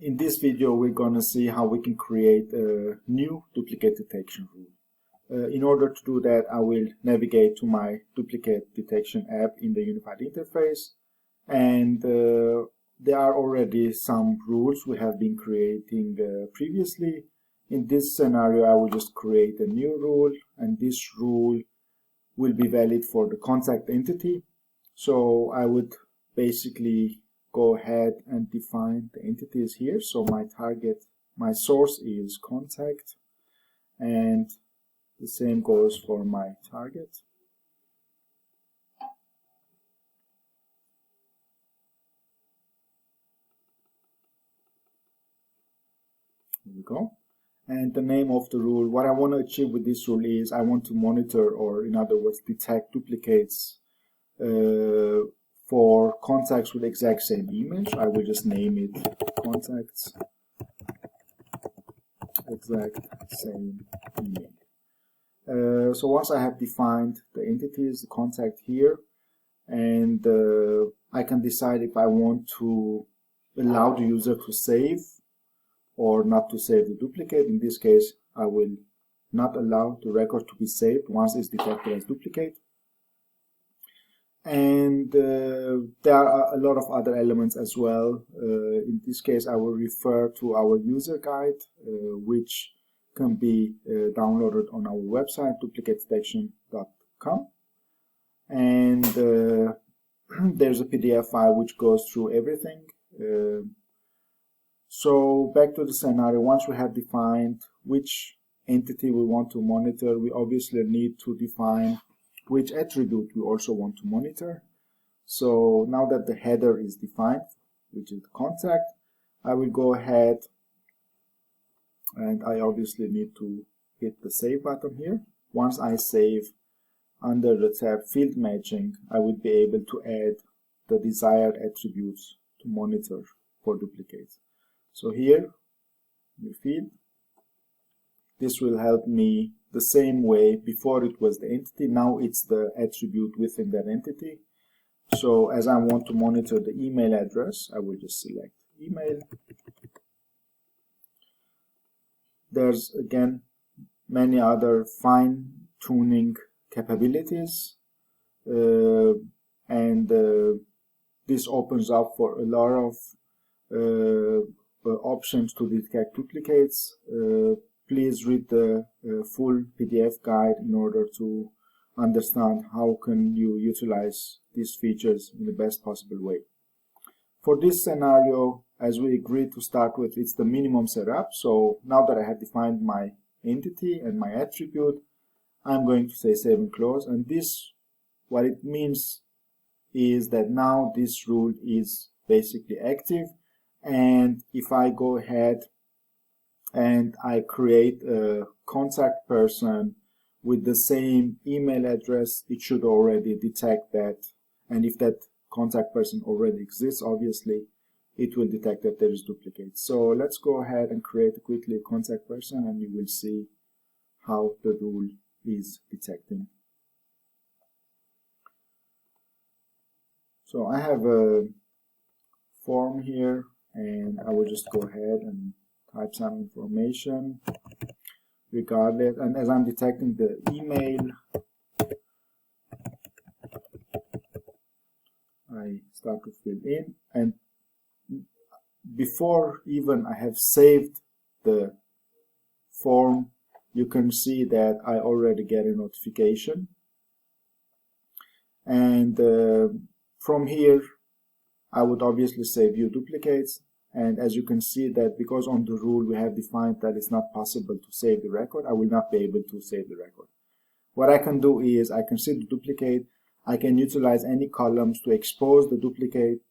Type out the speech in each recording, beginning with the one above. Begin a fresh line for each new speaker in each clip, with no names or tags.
In this video, we're going to see how we can create a new duplicate detection rule. In order to do that, I will navigate to my duplicate detection app in the unified interface, and there are already some rules we have been creating previously. In this scenario, I will just create a new rule, and this rule will be valid for the contact entity. So I would basically go ahead and define the entities here. So my source is contact, and the same goes for my target. Here we go. And the name of the rule, what I want to achieve with this rule is I want to monitor, or in other words, detect duplicates for contacts with the exact same email. So I will just name it contacts exact same email. So once I have defined the entities, the contact here, and I can decide if I want to allow the user to save or not to save the duplicate. In this case, I will not allow the record to be saved once it's detected as duplicate. And there are a lot of other elements as well. In this case, I will refer to our user guide, which can be downloaded on our website, duplicatedetection.com. And there's a PDF file which goes through everything. So back to the scenario, once we have defined which entity we want to monitor, we obviously need to define which attribute we also want to monitor. So now that the header is defined, which is the contact, I will go ahead and I obviously need to hit the save button here. Once I save, under the tab field matching, I will be able to add the desired attributes to monitor for duplicates. So here, new field, this will help me the same way. Before it was the entity, now it's the attribute within that entity. So as I want to monitor the email address, I will just select email. There's again many other fine-tuning capabilities, and this opens up for a lot of options to detect duplicates. Please read the full PDF guide in order to understand how can you utilize these features in the best possible way. For this scenario, as we agreed to start with, it's the minimum setup. So now that I have defined my entity and my attribute, I'm going to say save and close. And this, what it means is that now this rule is basically active. And if I go ahead and I create a contact person with the same email address, it should already detect that. And if that contact person already exists, obviously, it will detect that there is duplicate. So let's go ahead and create quickly a contact person, and you will see how the rule is detecting. So I have a form here, and I will just go ahead and type some information regardless. And as I'm detecting the email, I start to fill in, and before even I have saved the form, you can see that I already get a notification. And from here, I would obviously say view duplicates. And as you can see that because on the rule we have defined that it's not possible to save the record, I will not be able to save the record. What I can do is I can see the duplicate. I can utilize any columns to expose the duplicate.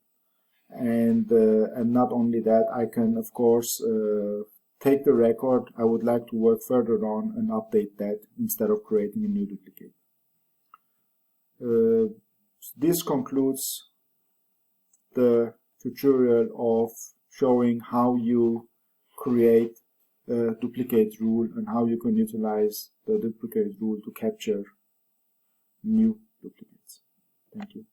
And not only that, I can, of course, take the record. I would like to work further on and update that instead of creating a new duplicate. This concludes the tutorial of showing how you create a duplicate rule and how you can utilize the duplicate rule to capture new duplicates. Thank you.